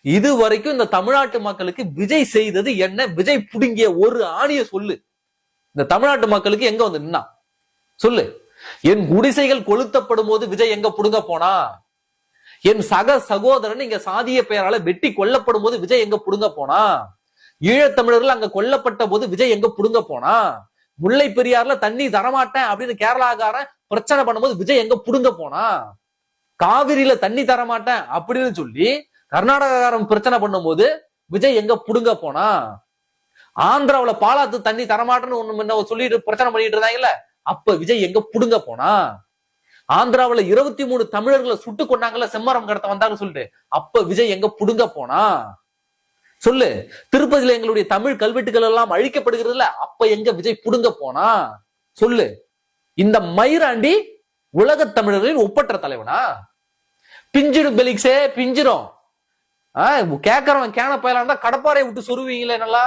இது வரைக்கும் இந்த தமிழ்நாட்டு மக்களுக்கு விஜய் செய்தது என்ன? விஜய் புடுங்கிய ஒரு ஆணிய சொல்லு. இந்த தமிழ்நாட்டு மக்களுக்கு எங்க வந்து நின்னா சொல்லு. என் குடிசைகள் கொளுத்தப்படும் போது விஜய் எங்க புடுங்க போனா? என் சக சகோதரன் இங்க சாதிய பெயரால வெட்டி கொல்லப்படும் போது விஜய் எங்க புடுங்க போனா? ஈழத்தமிழர்கள் அங்க கொல்லப்பட்ட போது விஜய் எங்க புடுங்க போனா? முல்லை பெரியார்ல தண்ணி தரமாட்டேன் அப்படின்னு கேரளாக்காரன் பிரச்சனை பண்ணும்போது விஜய் எங்க புடுங்க போனா? காவிரியில தண்ணி தரமாட்டேன் அப்படின்னு சொல்லி கர்நாடகாரன் பிரச்சனை பண்ணும்போது விஜய் எங்க புடுங்க போனா? ஆந்திராவில பாலாத்து தண்ணி தரமாட்டேன்னு ஒண்ணு சொல்லிட்டு பிரச்சனை பண்ணிட்டு இருந்தாங்கல்ல, அப்ப விஜய் எங்க புடுங்க போனா? ஆந்திராவில 23 தமிழர்களை சுட்டு கொண்டாங்கல்ல, செம்மரம் கடத்த வந்தாங்க சொல்லிட்டு, அப்ப விஜய் எங்க புடுங்க போனா? சொல்லு. திருப்பதியில எங்களுடைய தமிழ் கல்வெட்டுகள் எல்லாம் அழிக்கப்படுகிறதுல, அப்ப எங்க விஜய் புடுங்க போனா? சொல்லு. இந்த மயிராண்டி உலக தமிழர்களின் ஒப்பற்ற தலைவனா? பிஞ்சிடும் பெலிக்ஸே, பிஞ்சிரும். கேக்குறவன் கேன பயலா இருந்தா கடப்பாறையை விட்டு சொருவீங்களே நல்லா.